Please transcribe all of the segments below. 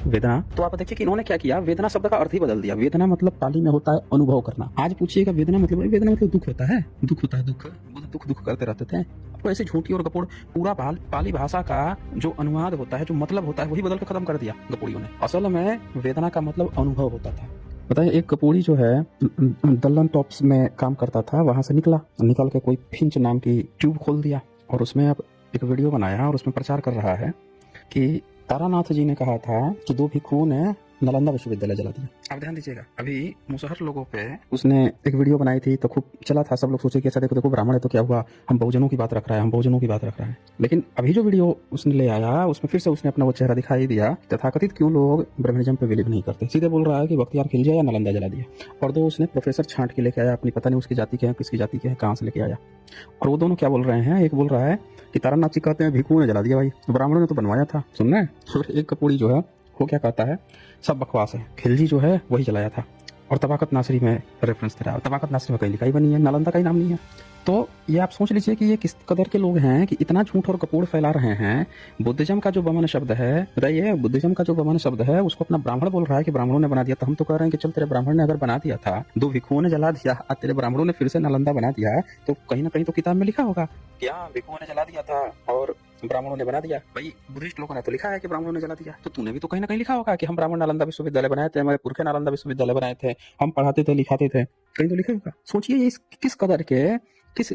वेदना। तो आप देखिए कि इन्होंने क्या किया, वेदना शब्द का अर्थ ही बदल दिया। वेदना मतलब पाली में होता है अनुभव करना। आज पूछिएगा वेदना मतलब दुख होता है, दुख होता है, दुख दुख दुख करते रहते थे। आपको ऐसी झूठी और गपोड़ पूरा पाली भाषा का जो अनुवाद होता है, जो मतलब होता है, वही बदल के खत्म कर दिया गपोड़ियों ने। असल में वेदना का मतलब अनुभव होता था। बताइए, एक कपूरी जो है दल्लन टॉप्स में काम करता था, वहां से निकल के कोई फिंच नाम की ट्यूब खोल दिया और उसमें अब एक वीडियो बनाया और उसमें प्रचार कर रहा है कि तारानाथ जी ने कहा था कि 2 भिक्षुओं ने नालंदा विश्वविद्यालय जला दिया। अब ध्यान दीजिएगा, अभी मुसहर लोगों पे उसने एक वीडियो बनाई थी तो खूब चला था। सब लोग सोचे कि अच्छा देखो देखो ब्राह्मण है तो क्या हुआ, हम बहुजनों की बात रख रहा है, हम बहुजनों की बात रख रहा है। लेकिन अभी जो वीडियो उसने ले आया उसमें फिर से उसने अपना वो चेहरा दिखाई दिया। तथाकथित क्यों लोग ब्रह्मनिज्म पे बिलीव नहीं करते, सीधे बोल रहा है कि बख्तियार खिलजी या नालंदा जला दिया। और दो उसने प्रोफेसर छांट के लेके आया, अपनी पता नहीं उसकी जाति के हैं, किसकी जाति के हैं, कहाँ से लेके आया। और वो दोनों क्या बोल रहे हैं, एक बोल रहा है कि तारानाथ जी कहते हैं भिक्षुओं ने जला दिया, भाई ब्राह्मणों ने तो बनवाया था, सुन रहे हैं। और एक कपूरी जो है वो क्या कहता है, सब बकवास है, खिलजी जो है वही जलाया था। और तबाकत नासरी में रेफरेंस दे रहा है, तबाकत नासरी में कहीं लिखा ही बनी है, नालंदा का ही नाम नहीं है। तो ये आप सोच लीजिए कि ये किस कदर के लोग हैं कि इतना झूठ और कपूर फैला रहे हैं। बुद्धिज्म का जो बमन शब्द है, बताइए, बुद्धिज्म का जो बमन शब्द है उसको अपना ब्राह्मण बोल रहा है कि ब्राह्मणों ने बना दिया। तो हम तो कह रहे हैं कि चल तेरे ब्राह्मण ने अगर बना दिया था, 2 भिक्षुओं ने जला दिया और तेरे ब्राह्मणों ने फिर से नालंदा बना दिया, तो कहीं ना कहीं तो किताब में लिखा होगा कि हाँ भिक्षुओं ने जला दिया था और ब्राह्मणों ने बना दिया। भाई बुद्धिस्ट लोगों ने तो लिखा है कि ब्राह्मणों ने जला दिया, तो तूने भी तो कहीं ना कहीं लिखा होगा कि हम ब्राह्मण नालंदा विश्वविद्यालय बनाए थे, हमारे पुरखे नालंदा विश्वविद्यालय बनाए थे, हम पढ़ाते थे लिखाते थे, कहीं तो लिखा होगा। सोचिए ये किस कदर के, किस,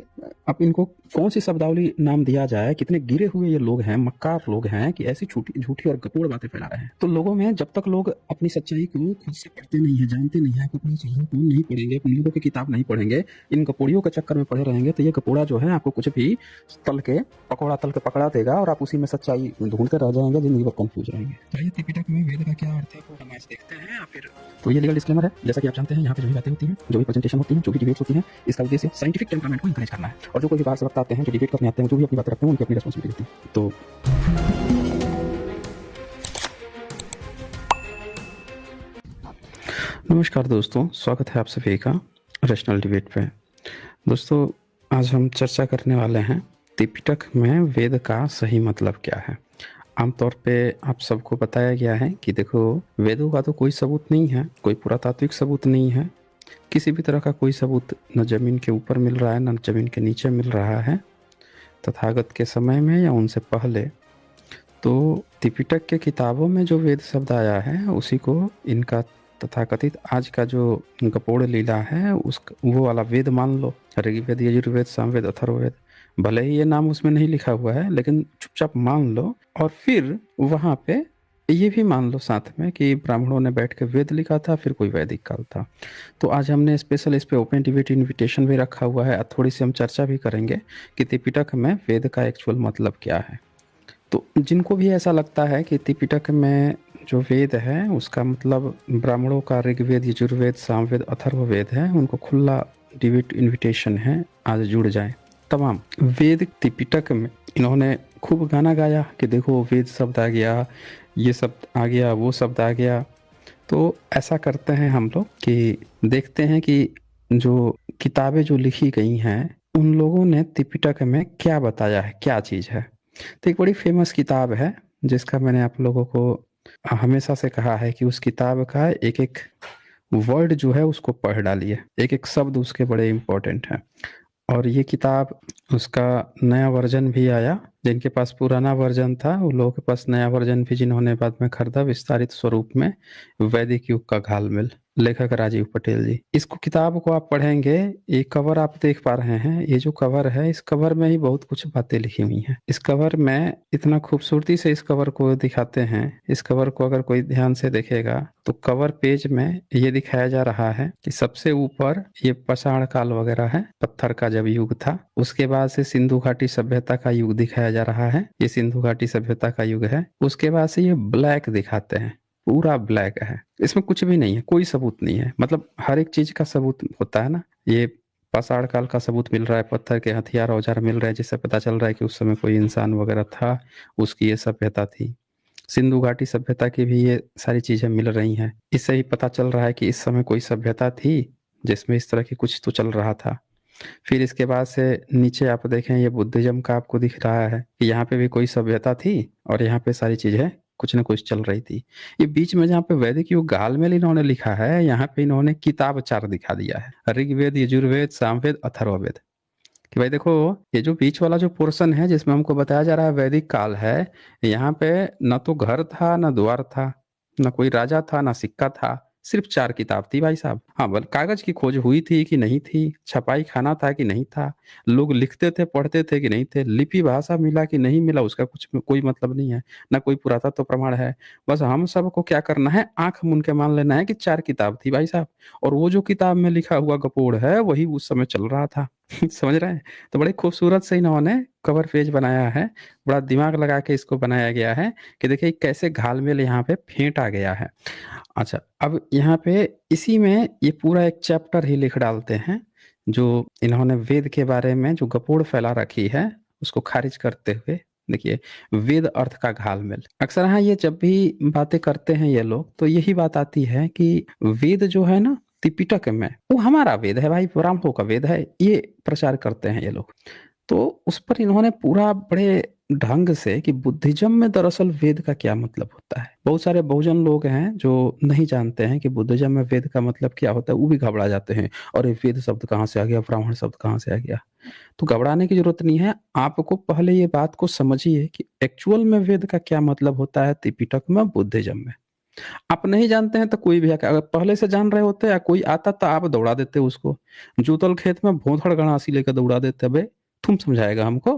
अब इनको कौन सी शब्दावली नाम दिया जाए, कितने गिरे हुए ये लोग हैं, मक्कार लोग हैं कि ऐसी झूठी और गपोड़ बातें फैला रहे हैं। तो लोगों में जब तक लोग अपनी सच्चाई को खुद से पढ़ते नहीं है, जानते नहीं है, अपनी चीजों को नहीं पढ़ेंगे, अपने लोगों की किताब नहीं पढ़ेंगे, इन गपोड़ियों के चक्कर में पड़े रहेंगे, तो ये गपोड़ा जो है आपको कुछ भी पकौड़ा तल के पकड़ा देगा और आप उसी में सच्चाई ढूंढते रह जाएंगे, जिंदगी भर कंफ्यूज रहेंगे। तो ये त्रिपिटक में वेद का क्या अर्थ है वो हम आज देखते हैं या फिर। तो ये लीगल डिस्क्लेमर है, जैसा कि आप जानते हैं यहाँ पे जो भी बातें होती हैं, जो भी प्रेजेंटेशन होती हैं, जो भी डिबेट्स होती हैं, इसका उद्देश्य साइंटिफिक टेम्परामेंट को इंकरेज करना है। और जो कोई भी बाहर से वक्त आते हैं, जो डिबेट करने आते हैं, जो भी अपनी बात रखते हैं, उनकी अपनी रिस्पॉन्सिबिलिटी होती है। तो नमस्कार दोस्तों, स्वागत है आप सभी का रैशनल डिबेट पे। दोस्तों, आज हम चर्चा करने वाले हैं त्रिपिटक में वेद का सही मतलब क्या है। आमतौर पे आप सबको बताया गया है कि देखो, वेदों का तो कोई सबूत नहीं है, कोई पुरातात्विक सबूत नहीं है, किसी भी तरह का कोई सबूत न जमीन के ऊपर मिल रहा है न जमीन के नीचे मिल रहा है, तथागत के समय में या उनसे पहले। तो त्रिपिटक के किताबों में जो वेद शब्द आया है उसी को इनका तथाकथित आज का जो गपोड़ लीला है उस वो वाला वेद मान लो। ऋग्वेद, यजुर्वेद, सामवेद, अथर्ववेद, भले ही ये नाम उसमें नहीं लिखा हुआ है, लेकिन चुपचाप मान लो। और फिर वहाँ पे ये भी मान लो साथ में कि ब्राह्मणों ने बैठ के वेद लिखा था, फिर कोई वैदिक काल था। तो आज हमने स्पेशल इस पे ओपन डिबेट इन्विटेशन भी रखा हुआ है। थोड़ी सी हम चर्चा भी करेंगे कि त्रिपिटक में वेद का एक्चुअल मतलब क्या है। तो जिनको भी ऐसा लगता है कि त्रिपिटक में जो वेद है उसका मतलब ब्राह्मणों का ऋग्वेद, यजुर्वेद, सामवेद, अथर्ववेद है, उनको खुला डिबेट इनविटेशन है, आज जुड़ जाएं। तमाम वेद त्रिपिटक में इन्होंने खूब गाना गाया कि देखो वेद शब्द आ गया, ये शब्द आ गया, वो शब्द आ गया। तो ऐसा करते हैं हम लोग कि देखते हैं कि जो किताबें जो लिखी गई हैं उन लोगों ने त्रिपिटक में क्या बताया है, क्या चीज़ है। तो एक बड़ी फेमस किताब है जिसका मैंने आप लोगों को हमेशा से कहा है कि उस किताब का एक एक वर्ड जो है उसको पढ़ डालिए, एक एक शब्द उसके बड़े इंपॉर्टेंट हैं। और ये किताब, उसका नया वर्जन भी आया, जिनके पास पुराना वर्जन था उन लोगों के पास नया वर्जन भी, जिन्होंने बाद में खरीदा विस्तारित स्वरूप में, वैदिक युग का घालमेल, लेखक राजीव पटेल जी। इसको किताब को आप पढ़ेंगे, ये कवर आप देख पा रहे हैं, ये जो कवर है, इस कवर में ही बहुत कुछ बातें लिखी हुई हैं। इस कवर में इतना खूबसूरती से इस कवर को दिखाते हैं। इस कवर को अगर कोई ध्यान से देखेगा तो कवर पेज में ये दिखाया जा रहा है कि सबसे ऊपर ये पाषाण काल वगैरह है, पत्थर का जब युग था। उसके बाद से सिंधु घाटी सभ्यता का युग दिखाया जा रहा है, ये सिंधु घाटी सभ्यता का युग है। उसके बाद से ये ब्लैक दिखाते हैं, पूरा ब्लैक है, इसमें कुछ भी नहीं है, कोई सबूत नहीं है। मतलब हर एक चीज का सबूत होता है ना, ये पाषाण काल का सबूत मिल रहा है, पत्थर के हथियार औजार मिल रहे हैं, जिससे पता चल रहा है कि उस समय कोई इंसान वगैरह था, उसकी ये सभ्यता थी। सिंधु घाटी सभ्यता की भी ये सारी चीजें मिल रही हैं। इससे ही पता चल रहा है कि इस समय कोई सभ्यता थी जिसमें इस तरह की कुछ तो चल रहा था। फिर इसके बाद से नीचे आप देखें, ये बुद्धिज्म का आपको दिख रहा है कि यहाँ पे भी कोई सभ्यता थी और यहाँ पे सारी चीजें कुछ न कुछ चल रही थी। ये बीच में जहाँ पे वैदिक युग घालमेल इन्होंने लिखा है, यहाँ पे इन्होंने किताब 4 दिखा दिया है। ऋग्वेद, यजुर्वेद, सामवेद, अथर्ववेद। कि भाई देखो, ये जो बीच वाला जो पोर्शन है जिसमें हमको बताया जा रहा है वैदिक काल है, यहाँ पे ना तो घर था, ना द्वार था, ना कोई राजा था, ना सिक्का था, सिर्फ 4 किताब थी भाई साहब। हाँ, बल कागज की खोज हुई थी कि नहीं थी, छपाई खाना था कि नहीं था, लोग लिखते थे, पढ़ते थे कि नहीं थे, लिपि भाषा मिला कि नहीं मिला उसका कुछ कोई मतलब नहीं है, ना कोई पुरातत्व प्रमाण है। बस हम सबको क्या करना है, आँख मूंद के मान लेना है कि 4 किताब थी भाई साहब, और वो जो किताब में लिखा हुआ गपोड़ है, वही उस समय चल रहा था। समझ रहे हैं? तो बड़े खूबसूरत से इन्होंने कवर पेज बनाया है, बड़ा दिमाग लगा के इसको बनाया गया है कि देखिए कैसे घालमेल यहाँ पे फेंटा गया है। अच्छा, अब यहाँ पे इसी में ये पूरा एक चैप्टर ही लिख डालते हैं, जो इन्होंने वेद के बारे में जो गपोड़ फैला रखी है, उसको खारिज करते हुए। देखिए, वेद अर्थ का घालमेल। अक्सर हाँ, ये जब भी बातें करते हैं ये लोग, तो यही बात आती है कि वेद जो है ना, त्रिपिटक में, वो हमारा वेद है भाई, ब्राह्मणों का वेद है, ये प्रचार करते हैं ये लोग। तो उस पर इन्होंने पूरा बड़े ढंग से कि बुद्धिज्म में दरअसल वेद का क्या मतलब होता है। बहुत सारे बहुजन लोग हैं जो नहीं जानते हैं कि बुद्धिज्म में वेद का मतलब क्या होता है, वो भी घबरा जाते हैं, और ये वेद शब्द कहाँ से आ गया, ब्राह्मण शब्द कहाँ से आ गया। तो घबराने की जरूरत नहीं है, आपको पहले ये बात को समझिए कि एक्चुअल में वेद का क्या मतलब होता है त्रिपिटक में, बुद्धिज्म में। आप नहीं जानते हैं तो कोई भी आके, अगर पहले से जान रहे होते या कोई आता तो आप दौड़ा देते उसको। जूतल खेत में भोंथड़ गणासी लेकर दौड़ा देते, बे तुम समझाएगा हमको,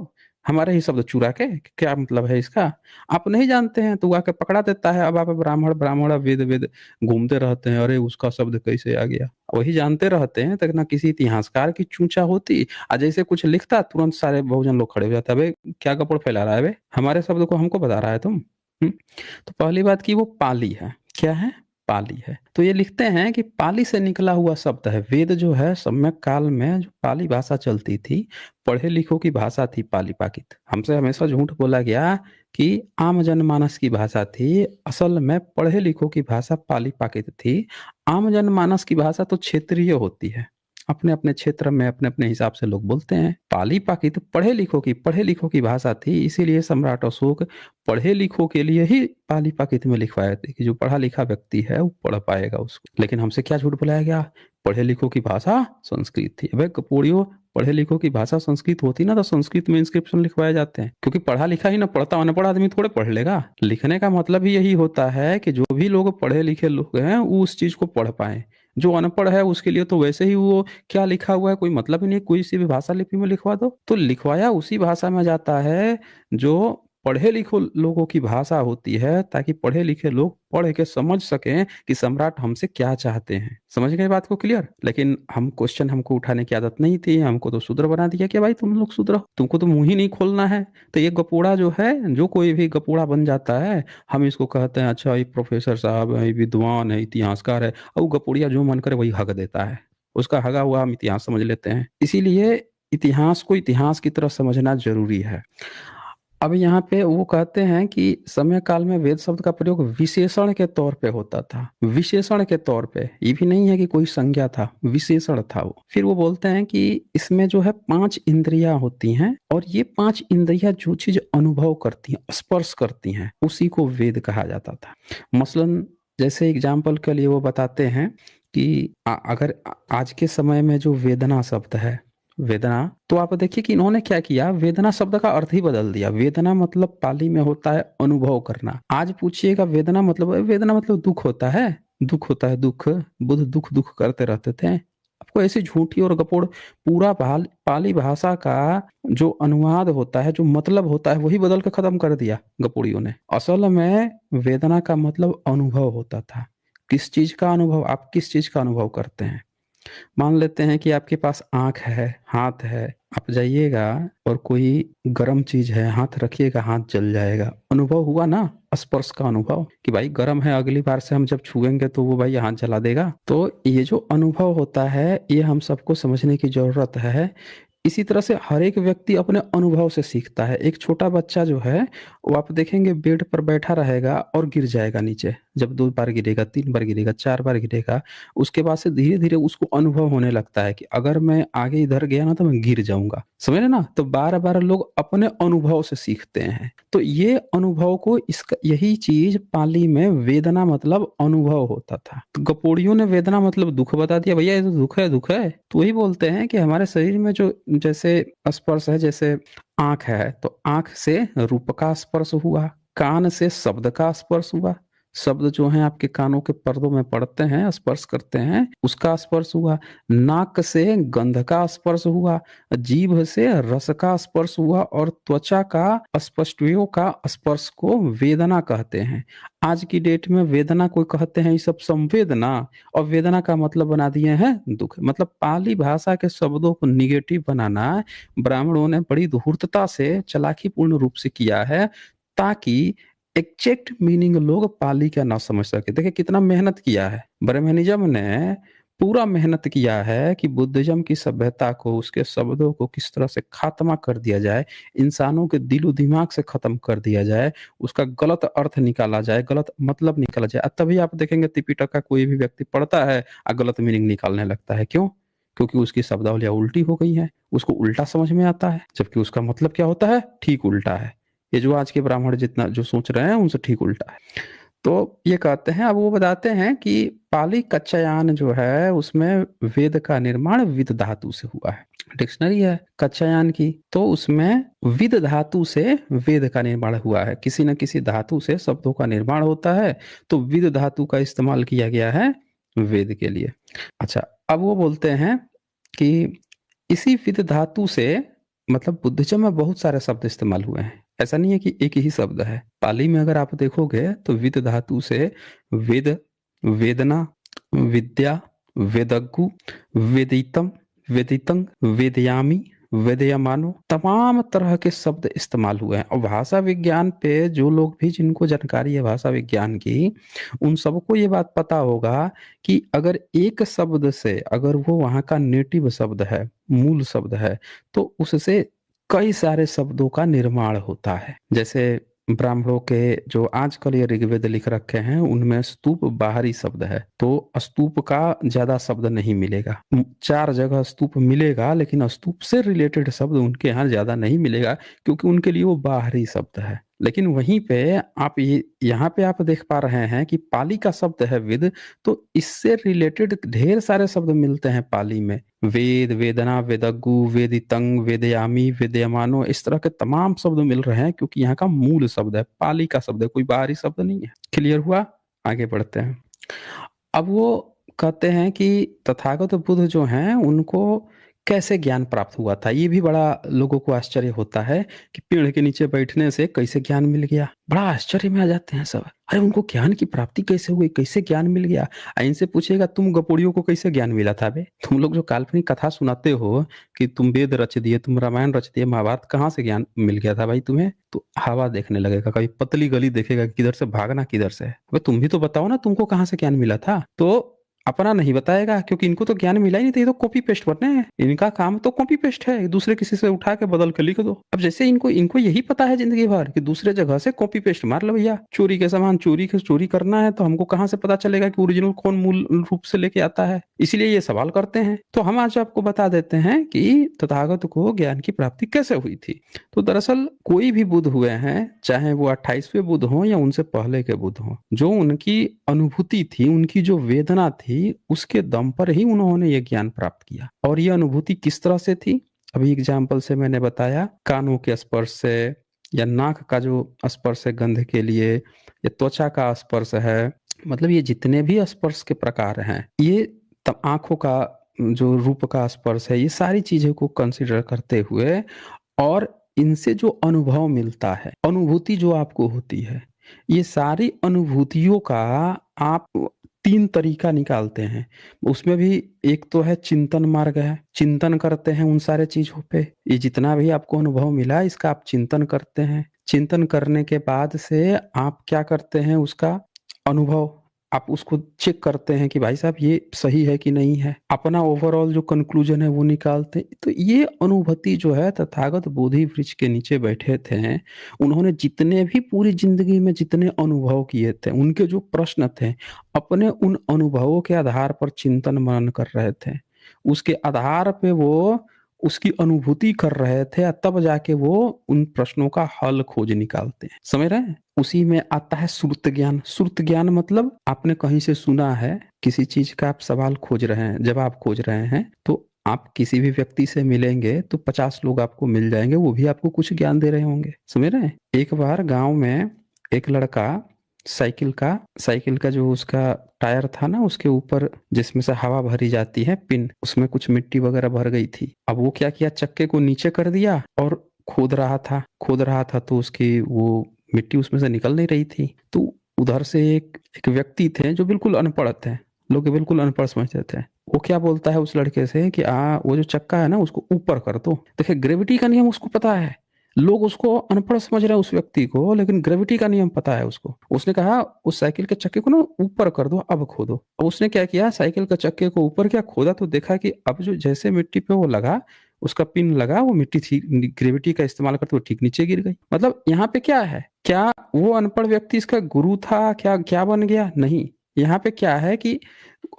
हमारे ही शब्द चुरा के, क्या मतलब है इसका। आप नहीं जानते हैं तो वो आके पकड़ा देता है, अब आप ब्राह्मण ब्राह्मण वेद वेद घूमते रहते हैं, अरे उसका शब्द कैसे आ गया। वही जानते रहते हैं तक ना किसी इतिहासकार की चूंचा होती, और जैसे कुछ लिखता तुरंत सारे बहुजन लोग खड़े हो जाते, बे क्या कपड़ फैला रहा है, बे हमारे शब्द को हमको बता रहा है तुम। तो पहली बात की वो पाली है, क्या है, पाली है। तो ये लिखते हैं कि पाली से निकला हुआ शब्द है वेद, जो है सम्यक काल में जो पाली भाषा चलती थी, पढ़े लिखों की भाषा थी पाली पाकित। हमसे हमेशा झूठ बोला गया कि आम जनमानस की भाषा थी, असल में पढ़े लिखों की भाषा पाली पाकित थी। आम जनमानस की भाषा तो क्षेत्रीय होती है, अपने अपने क्षेत्र में अपने अपने हिसाब से लोग बोलते हैं। पाली पाकित पढ़े लिखों की भाषा थी, इसीलिए सम्राट अशोक पढ़े लिखों के लिए ही पाली पाकित में लिखवाए थे कि जो पढ़ा लिखा व्यक्ति है वो पढ़ पाएगा उसको। लेकिन हमसे क्या झूठ बुलाया गया, पढ़े लिखों की भाषा संस्कृत थी। अबे कपोड़ियों, पढ़े लिखों की भाषा संस्कृत होती ना तो संस्कृत में इंस्क्रिप्शन लिखवाए जाते हैं, क्योंकि पढ़ा लिखा ही ना पढ़ता, अनपढ़ आदमी थोड़े पढ़ लेगा। लिखने का मतलब ही यही होता है कि जो भी लोग पढ़े लिखे लोग हैं वो उस चीज को पढ़ पाए। जो अनपढ़ है उसके लिए तो वैसे ही वो क्या लिखा हुआ है कोई मतलब ही नहीं, कोई सी भी भाषा लिपि में लिखवा दो। तो लिखवाया उसी भाषा में जाता है जो पढ़े लिखे लोगों की भाषा होती है, ताकि पढ़े लिखे लोग पढ़ के समझ सकें कि सम्राट हमसे क्या चाहते हैं। समझ गए बात को क्लियर। लेकिन हम क्वेश्चन हमको उठाने की आदत नहीं थी, हमको तो शूद्र बना दिया कि भाई तुम लोग शूद्र हो, तुमको तो मुंह ही नहीं खोलना है। तो ये गपोड़ा जो है, जो कोई भी गपोड़ा बन जाता है, हम इसको कहते हैं अच्छा ये प्रोफेसर साहब है, विद्वान है, इतिहासकार है, और वो गपोड़िया जो मन करे वही हक देता है, उसका हगा हुआ हम इतिहास समझ लेते हैं। इसीलिए इतिहास को इतिहास की तरह समझना जरूरी है। अब यहाँ पे वो कहते हैं कि समय काल में वेद शब्द का प्रयोग विशेषण के तौर पे होता था, विशेषण के तौर पे, ये भी नहीं है कि कोई संज्ञा था, विशेषण था वो। फिर वो बोलते हैं कि इसमें जो है 5 इंद्रियां होती हैं, और ये 5 इंद्रियां जो चीज अनुभव करती हैं, स्पर्श करती हैं, उसी को वेद कहा जाता था। मसलन जैसे एग्जाम्पल के लिए वो बताते हैं कि अगर आज के समय में जो वेदना शब्द है, वेदना, तो आप देखिए कि इन्होंने क्या किया, वेदना शब्द का अर्थ ही बदल दिया। वेदना मतलब पाली में होता है अनुभव करना। आज पूछिएगा वेदना मतलब दुख होता है, दुख होता है, दुख, बुध दुख दुख करते रहते थे। आपको ऐसी झूठी और गपोड़ पूरा पाली भाषा का जो अनुवाद होता है, जो मतलब होता है, वही बदल के खत्म कर दिया गपोड़ियों ने। असल में वेदना का मतलब अनुभव होता था। किस चीज का अनुभव, आप किस चीज का अनुभव करते हैं। मान लेते हैं कि आपके पास आंख है, हाथ है, आप जाइएगा और कोई गर्म चीज है, हाथ रखिएगा, हाथ जल जाएगा। अनुभव हुआ ना, स्पर्श का अनुभव, कि भाई गर्म है, अगली बार से हम जब छुएंगे तो वो भाई हाथ जला देगा। तो ये जो अनुभव होता है, ये हम सबको समझने की जरूरत है। इसी तरह से हर एक व्यक्ति अपने अनुभव से सीखता है। एक छोटा बच्चा जो है, वो आप देखेंगे बेड पर बैठा रहेगा और गिर जाएगा नीचे, जब 2 बार गिरेगा, 3 बार गिरेगा, 4 बार गिरेगा, उसके बाद से धीरे-धीरे उसको अनुभव होने लगता है कि अगर मैं आगे इधर गया ना तो मैं गिर जाऊँगा। समझ रहे ना? तो बार-बार लोग अपने अनुभव से सीखते हैं। तो ये अनुभव को इसका यही चीज़ पाली में वेदना मतलब अनुभव होता था। तो गपोड़ियों ने वेदना मतलब दुःख बता दिया, भैया ये तो दुःख है, दुःख है। तो वही बोलते हैं कि हमारे शरीर में जो जैसे स्पर्श है, जैसे आँख है, तो आँख से रूप का स्पर्श हुआ, कान से शब्द का स्पर्श हुआ, शब्द जो हैं आपके कानों के पर्दों में पड़ते हैं, स्पर्श करते हैं, उसका स्पर्श हुआ, नाक से गंध का स्पर्श हुआ, जीभ से रस का स्पर्श हुआ और त्वचा का स्पष्टों का स्पर्श को वेदना कहते हैं। आज की डेट में वेदना को कहते हैं ये सब संवेदना, और वेदना का मतलब बना दिए हैं दुःख। मतलब पाली भाषा के शब्दों को नेगेटिव बनाना ब्राह्मणों ने बड़ी धूर्तता से, चालाकीपूर्ण रूप से किया है, ताकि एग्जैक्ट मीनिंग लोग पाली का ना समझ सके। देखिए कितना मेहनत किया है ब्रह्मनिज्म ने, पूरा मेहनत किया है कि बुद्धिज्म की सभ्यता को, उसके शब्दों को किस तरह से खात्मा कर दिया जाए, इंसानों के दिलो-दिमाग से खत्म कर दिया जाए, उसका गलत अर्थ निकाला जाए, गलत मतलब निकाला जाए। तभी आप देखेंगे त्रिपिटक का कोई भी व्यक्ति पढ़ता है गलत मीनिंग निकालने लगता है। क्यों? क्योंकि उसकी शब्दावलियाँ उल्टी हो गई हैं, उसको उल्टा समझ में आता है, जबकि उसका मतलब क्या होता है? ठीक उल्टा है। ये जो आज के ब्राह्मण जितना जो सोच रहे हैं उनसे ठीक उल्टा है। तो ये कहते हैं, अब वो बताते हैं कि पाली कच्चायान जो है उसमें वेद का निर्माण विद धातु से हुआ है। डिक्शनरी है कच्चायान की, तो उसमें विद धातु से वेद का निर्माण हुआ है। किसी न किसी धातु से शब्दों का निर्माण होता है, तो विद धातु का इस्तेमाल किया गया है वेद के लिए। अच्छा, अब वो बोलते हैं कि इसी विद धातु से, मतलब बुद्धिज्म में बहुत सारे शब्द इस्तेमाल हुए हैं। ऐसा नहीं है कि एक ही शब्द है। पाली में अगर आप देखोगे तो विद धातु से वेद, वेदना, विद्या, वेदज्ञु, वेदितम, वेदितं, वेदयामी, वेदयमानो, तमाम तरह के शब्द इस्तेमाल हुए हैं। और भाषा विज्ञान पे जो लोग भी, जिनको जानकारी है भाषा विज्ञान की, उन सबको ये बात पता होगा कि अगर एक शब्द से, अगर वो वहाँ का नेटिव शब्द है, मूल शब्द है, तो उससे कई सारे शब्दों का निर्माण होता है। जैसे ब्राह्मणों के जो आजकल ये ऋग्वेद लिख रखे हैं उनमें स्तूप बाहरी शब्द है, तो स्तूप का ज्यादा शब्द नहीं मिलेगा। 4 जगह स्तूप मिलेगा, लेकिन स्तूप से रिलेटेड शब्द उनके यहाँ ज्यादा नहीं मिलेगा, क्योंकि उनके लिए वो बाहरी शब्द है। लेकिन वहीं पे आप ये यहाँ पे आप देख पा रहे हैं कि पाली का शब्द है विद, तो इससे रिलेटेड ढेर सारे शब्द मिलते हैं पाली में। वेद, वेदना, वेदज्ञु, वेदितं, वेदयामी, वेदयमानो, इस तरह के तमाम शब्द मिल रहे हैं, क्योंकि यहाँ का मूल शब्द है, पाली का शब्द है, कोई बाहरी शब्द नहीं है। क्लियर हुआ? आगे बढ़ते हैं। अब वो कहते हैं कि तथागत बुद्ध जो हैं उनको कैसे ज्ञान प्राप्त हुआ था। ये भी बड़ा लोगों को आश्चर्य होता है कि पेड़ के नीचे बैठने से कैसे ज्ञान मिल गया। बड़ा आश्चर्य में आ जाते हैं सब। अरे उनको ज्ञान की प्राप्ति कैसे हुई, कैसे ज्ञान मिल गया? इनसे पूछेगा तुम गपोड़ियों को कैसे ज्ञान मिला था बे? तुम लोग जो काल्पनिक कथा सुनाते हो कि तुम वेद रच दिए, तुम रामायण रच दिए, महाभारत, कहाँ से ज्ञान मिल गया था भाई तुम्हें? तो हवा देखने लगेगा, कभी पतली गली देखेगा किधर से भागना किधर से है। अबे तुम भी तो बताओ ना तुमको कहाँ से ज्ञान मिला था? तो अपना नहीं बताएगा, क्योंकि इनको तो ज्ञान मिला ही नहीं था। ये तो कॉपी पेस्ट बने हैं, इनका काम तो कॉपी पेस्ट है, दूसरे किसी से उठा के बदल के लिख दो। अब जैसे इनको इनको यही पता है जिंदगी भर कि दूसरे जगह से कॉपी पेस्ट मार लो भैया। चोरी के सामान चोरी करना है तो हमको कहाँ से पता चलेगा कि ओरिजिनल कौन मूल रूप से लेके आता है? इसीलिए ये सवाल करते हैं। तो हम आज आपको बता देते हैं कि तथागत को ज्ञान की प्राप्ति कैसे हुई थी। तो दरअसल कोई भी बुद्ध हुए हैं, चाहे वो 28वें बुद्ध हो या उनसे पहले के बुद्ध हो, जो उनकी अनुभूति थी, उनकी जो वेदना थी, उसके दम पर ही उन्होंने ये ज्ञान प्राप्त किया। और ये अनुभूति किस तरह से थी? अभी एग्जाम्पल से मैंने बताया, कानों के स्पर्श से, या नाक का जो स्पर्श है गंध के लिए, या त्वचा का स्पर्श है, मतलब ये जितने भी स्पर्श के प्रकार हैं, ये आंखों का जो रूप का स्पर्श है, ये सारी चीजों को कंसिडर करते हुए, और इनसे जो अनुभव मिलता है, अनुभूति जो आपको होती है, ये सारी अनुभूतियों का आप 3 तरीका निकालते हैं। उसमें भी एक तो है चिंतन मार्ग है, चिंतन करते हैं उन सारे चीजों पे। ये जितना भी आपको अनुभव मिला इसका आप चिंतन करते हैं। चिंतन करने के बाद से आप क्या करते हैं, उसका अनुभव आप उसको चेक करते हैं कि भाई साहब ये सही है कि नहीं है, अपना ओवरऑल जो कंक्लूजन है वो निकालते हैं। तो ये अनुभूति जो है तथागत बोधि वृक्ष के नीचे बैठे थे, उन्होंने जितने भी पूरी जिंदगी में जितने अनुभव किए थे, उनके जो प्रश्न थे, अपने उन अनुभवों के आधार पर चिंतन मनन कर रहे थे, उसके आधार पे वो उसकी अनुभूति कर रहे थे, तब जाके वो उन प्रश्नों का हल खोज निकालते हैं। समझ रहे हैं? उसी में आता है श्रुत ज्ञान। श्रुत ज्ञान मतलब आपने कहीं से सुना है, किसी चीज का आप सवाल खोज रहे हैं, जवाब खोज रहे हैं, तो आप किसी भी व्यक्ति से मिलेंगे तो 50 लोग आपको मिल जाएंगे, वो भी आपको कुछ ज्ञान दे रहे होंगे। समझ रहे हैं? एक बार गांव में एक लड़का साइकिल का जो उसका टायर था ना, उसके ऊपर जिसमें से हवा भरी जाती है पिन, उसमें कुछ मिट्टी वगैरह भर गई थी। अब वो क्या किया, चक्के को नीचे कर दिया और खोद रहा था तो उसकी वो मिट्टी उसमें से निकल नहीं रही थी। तो उधर से एक व्यक्ति थे जो बिल्कुल अनपढ़ थे, लोग बिल्कुल अनपढ़ समझते थे। वो क्या बोलता है उस लड़के से कि वो जो चक्का है ना उसको ऊपर कर दो। देखिए ग्रेविटी का नियम उसको पता है, लोग उसको अनपढ़ समझ रहे हैं उस व्यक्ति को, लेकिन ग्रेविटी का नियम पता है उसको। उसने कहा उस साइकिल के चक्के को ना ऊपर कर दो, अब खोदो। अब उसने क्या किया, साइकिल के चक्के को ऊपर क्या खोदा, तो देखा कि अब जो जैसे मिट्टी पे वो लगा, उसका पिन लगा, वो मिट्टी थी ग्रेविटी का इस्तेमाल करते हुए ठीक नीचे गिर गई। मतलब यहाँ पे क्या है, क्या वो अनपढ़ व्यक्ति इसका गुरु था, क्या क्या बन गया? नहीं। यहाँ पे क्या है कि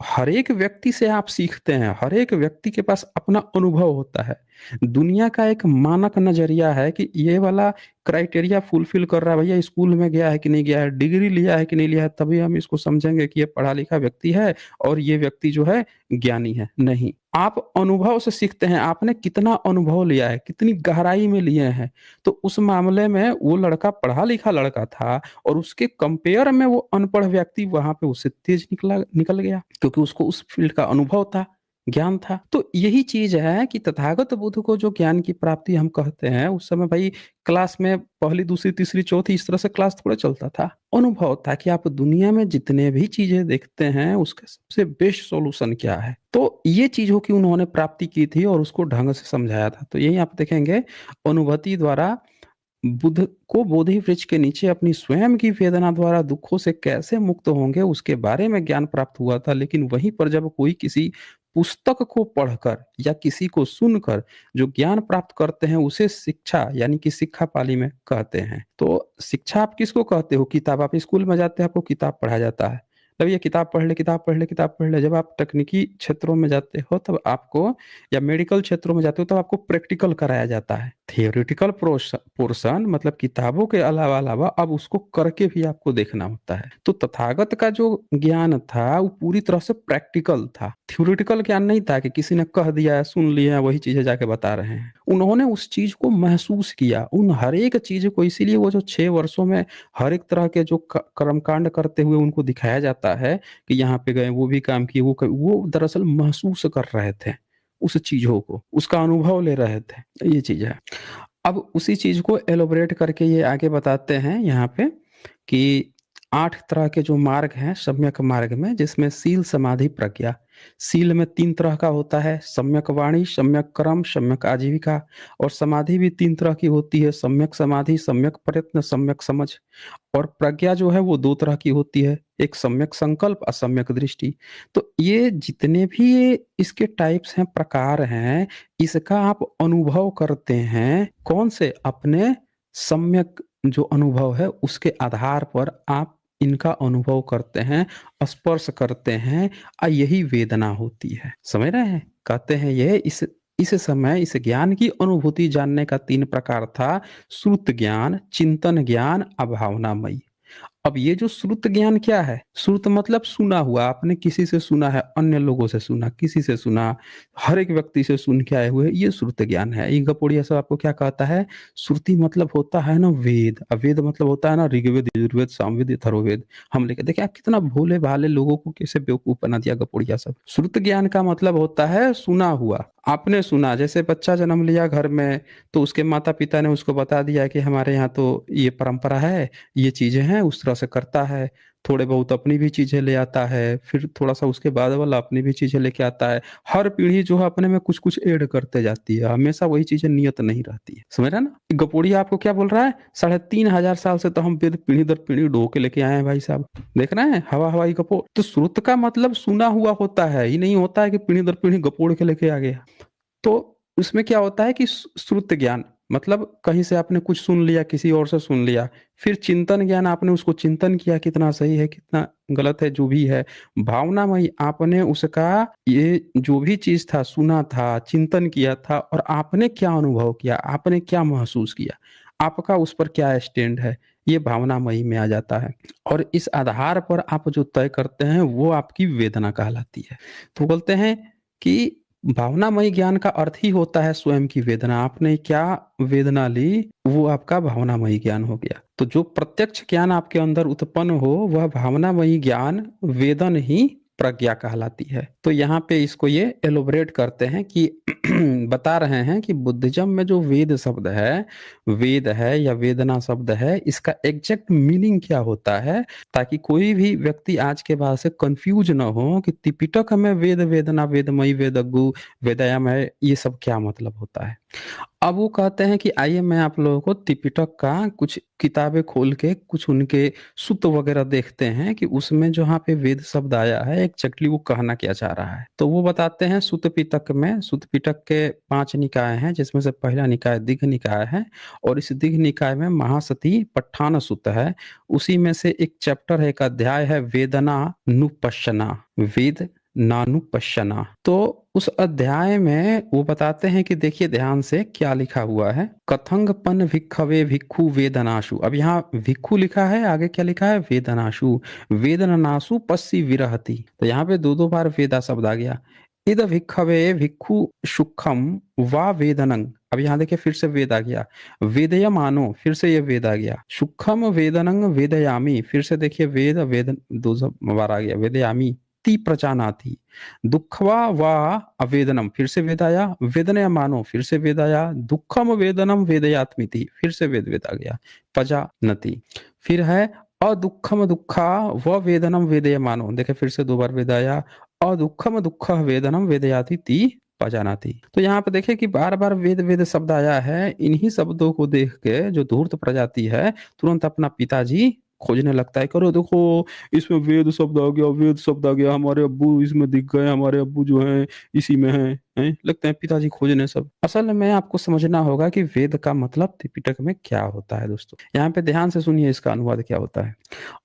हर एक व्यक्ति से आप सीखते हैं, हर एक व्यक्ति के पास अपना अनुभव होता है। दुनिया का एक मानक नजरिया है कि ये वाला क्राइटेरिया फुलफिल कर रहा है, भैया स्कूल में गया है कि नहीं गया है, डिग्री लिया है कि नहीं लिया है, तभी हम इसको समझेंगे कि ये पढ़ा लिखा व्यक्ति है और ये व्यक्ति जो है ज्ञानी है। नहीं, आप अनुभव से सीखते हैं, आपने कितना अनुभव लिया है, कितनी गहराई में लिए हैं। तो उस मामले में वो लड़का पढ़ा लिखा लड़का था और उसके कंपेयर में वो अनपढ़ व्यक्ति वहां पे उससे तेज निकल गया, क्योंकि उसको उस फील्ड का अनुभव था, ज्ञान था। तो यही चीज है कि तथागत बुद्ध को जो ज्ञान की प्राप्ति हम कहते हैं, उस समय भाई क्लास में पहली दूसरी तीसरी चौथी इस तरह से क्लास थोड़ा चलता था। अनुभव था कि आप दुनिया में जितने भी चीजें देखते हैं उसका सबसे बेस्ट सॉल्यूशन क्या है। तो ये चीजों की उन्होंने प्राप्ति की थी और उसको ढंग से समझाया था। तो यही आप देखेंगे अनुभूति द्वारा बुद्ध को बोधि वृक्ष के नीचे अपनी स्वयं की वेदना द्वारा दुखों से कैसे मुक्त होंगे उसके बारे में ज्ञान प्राप्त हुआ था। लेकिन वहीं पर जब कोई किसी पुस्तक को पढ़कर या किसी को सुनकर जो ज्ञान प्राप्त करते हैं उसे शिक्षा यानी कि शिक्षा पाली में कहते हैं। तो शिक्षा आप किसको कहते हो? किताब, आप स्कूल में जाते हैं आपको किताब पढ़ाया जाता है, तब ये किताब पढ़ ले, किताब पढ़ ले, किताब पढ़ ले। जब आप तकनीकी क्षेत्रों में जाते हो तब आपको, या मेडिकल क्षेत्रों में जाते हो तब आपको प्रैक्टिकल कराया जाता है। थियोरिटिकल पोर्शन मतलब किताबों के अलावा अलावा अब उसको करके भी आपको देखना होता है। तो तथागत का जो ज्ञान था वो पूरी तरह से प्रैक्टिकल था, थियोरिटिकल ज्ञान नहीं था कि किसी ने कह दिया है, सुन लिया, वही चीजें जाके बता रहे हैं। उन्होंने उस चीज को महसूस किया, उन हर एक चीज को। इसीलिए वो जो 6 वर्षों में हर एक तरह के जो कर्मकांड करते हुए उनको दिखाया जाता है कि यहाँ पे गए, वो भी काम किए, वो दरअसल महसूस कर रहे थे उस चीजों को, उसका अनुभव ले रहे थे। ये चीज है। अब उसी चीज को एलोबरेट करके ये आगे बताते हैं यहाँ पे कि 8 तरह के जो मार्ग हैं सम्यक मार्ग में, जिसमें सील समाधि प्रज्ञा। सील में 3 तरह का होता है, सम्यक वाणी, सम्यक कर्म, सम्यक आजीविका। और समाधि भी 3 तरह की होती है, सम्यक समाधि, सम्यक प्रयत्न, सम्यक समझ। और प्रज्ञा जो है वो 2 तरह की होती है, एक सम्यक संकल्प, असम्यक दृष्टि। तो ये जितने भी ये इसके टाइप्स हैं, प्रकार हैं, इसका आप अनुभव करते हैं कौन से? अपने सम्यक जो अनुभव है उसके आधार पर आप इनका अनुभव करते हैं, स्पर्श करते हैं, यही वेदना होती है। समझ रहे हैं? कहते हैं ये इस समय इस ज्ञान की अनुभूति जानने का 3 प्रकार था, श्रुत ज्ञान, चिंतन ज्ञान, अभावनामयी। अब ये जो श्रुत ज्ञान क्या है? श्रुत मतलब सुना हुआ, आपने किसी से सुना है, अन्य लोगों से सुना, किसी से सुना, हर एक व्यक्ति से सुन के आए हुए, ये श्रुत ज्ञान है। ये गपोड़िया सब आपको क्या कहता है? श्रुति मतलब होता है ना वेद, वेद मतलब होता है ना ऋग्वेद, यजुर्वेद, सामवेद, अथर्ववेद। हम लेके देखिए, आप कितना भोले भाले लोगों को कैसे बेवकूफ बना दिया गपोड़िया सब। श्रुत ज्ञान का मतलब होता है सुना हुआ, आपने सुना। जैसे बच्चा जन्म लिया घर में, तो उसके माता पिता ने उसको बता दिया कि हमारे यहाँ तो ये परंपरा है, ये चीजें हैं, उस तरह से करता है। थोड़े बहुत अपनी भी चीज़ें ले आता है, फिर थोड़ा-सा उसके बाद वाला अपनी भी चीज़ें लेके आता है। हर पीढ़ी जो है अपने में कुछ-कुछ ऐड करते जाती है, हमेशा वही चीज़ें नियत नहीं रहती है। समझ रहे हैं ना? गपोड़िया आपको क्या बोल रहा है? 3500 साल से तो हम वेद पीढ़ी दर पीढ़ी ढो के लेके आए हैं भाई साहब। देख रहे हैं? हवा-हवाई गपोड़। तो श्रुत का मतलब सुना हुआ होता है, ये नहीं होता है कि पीढ़ी दर पीढ़ी गपोड़ के लेके आ गया। तो उसमें क्या होता है कि श्रुत ज्ञान मतलब कहीं से आपने कुछ सुन लिया, किसी और से सुन लिया, फिर चिंतन ज्ञान आपने उसको चिंतन किया कितना सही है, कितना गलत है, जो भी है। भावनामयी आपने उसका ये जो भी चीज़ था, सुना था, चिंतन किया था और आपने क्या अनुभव किया, आपने क्या महसूस किया, आपका उस पर क्या स्टैंड है, ये भावनामयी में आ जाता है। और इस आधार पर आप जो तय करते हैं, वो आपकी वेदना कहलाती है। तो बोलते हैं कि भावनामयी ज्ञान का अर्थ ही होता है स्वयं की वेदना। आपने क्या वेदना ली, वो आपका भावनामयी ज्ञान हो गया। तो जो प्रत्यक्ष ज्ञान आपके अंदर उत्पन्न हो, वह भावनामयी ज्ञान वेदन ही प्रज्ञा कहलाती है। तो यहाँ पे इसको ये एलोबरेट करते हैं कि बता रहे हैं कि बुद्धिज्म में जो वेद शब्द है, वेद है या वेदना शब्द है, इसका एग्जैक्ट मीनिंग क्या होता है, ताकि कोई भी व्यक्ति आज के बाद से कंफ्यूज ना हो कि त्रिपिटक में वेद, वेदना, वेदमयी, वेदज्ञ, वेदयामय ये सब क्या मतलब होता है। अब वो कहते हैं कि आइए मैं आप लोगों को त्रिपिटक का कुछ किताबें खोल के कुछ उनके सूत्र वगैरह देखते हैं कि उसमें जहाँ पे वेद शब्द आया है एग्जैक्टली वो कहना क्या चाह रहा है। तो वो बताते हैं सूत्र पिटक में, सूत्र पिटक के 5 निकाय हैं जिसमें से पहला निकाय दिघ निकाय है और इस दिघ निकाय में महासती पट्ठान सूत्र है। उसी में से एक चैप्टर है, एक अध्याय है वेदना नुपश्यना, वेद नानुपश्यना। तो उस अध्याय में वो बताते हैं कि देखिए ध्यान से क्या लिखा हुआ है, कथंगपन भिक्खवे भिक्खु वेदनाशु। अब यहाँ भिक्खु लिखा है, आगे क्या लिखा है, वेदनाशु, वेदनाशु पस्सी विरहति। तो यहाँ पे दो बार वेदा शब्द आ गया। इद भिक्खवे भिक्खु सुखम वा वेदनंग। अब यहाँ देखिए फिर से वेद आ गया, वेदयमानो, फिर से ये वेद आ गया, सुखम वेदनंग वेदयामी, फिर से देखिए वेद वेद दो बार आ गया, वेदयामी ती प्रजानाति, दुखवा वा अवेदनम, फिर से वेद आया, वेदनया मानो, फिर से वेद आया, दुखम वेदनम वेदयात्मिति, फिर से वेद आ गया, पजानति, फिर है अदुखम दुखा व वेदनम वेदय मानो, देखे फिर से दो बार वेद आया, अदुखम दुख वेदनम वेदयाति ती पजानाति। तो यहाँ पे देखे कि बार बार वेद वेद शब्द आया है। इन्हीं शब्दों को देख के जो धूर्त प्रजाति है तुरंत अपना पिताजी खोजने लगता है, करो देखो इसमें वेद शब्द आ गया, वेद शब्द आ गया, हमारे अब्बू इसमें दिख गए, हमारे अब्बू जो हैं इसी में हैं, लगते हैं पिताजी खोजने सब। असल में आपको समझना होगा कि वेद का मतलब त्रिपिटक में क्या होता है दोस्तों। यहाँ पे ध्यान से सुनिए इसका अनुवाद क्या होता है।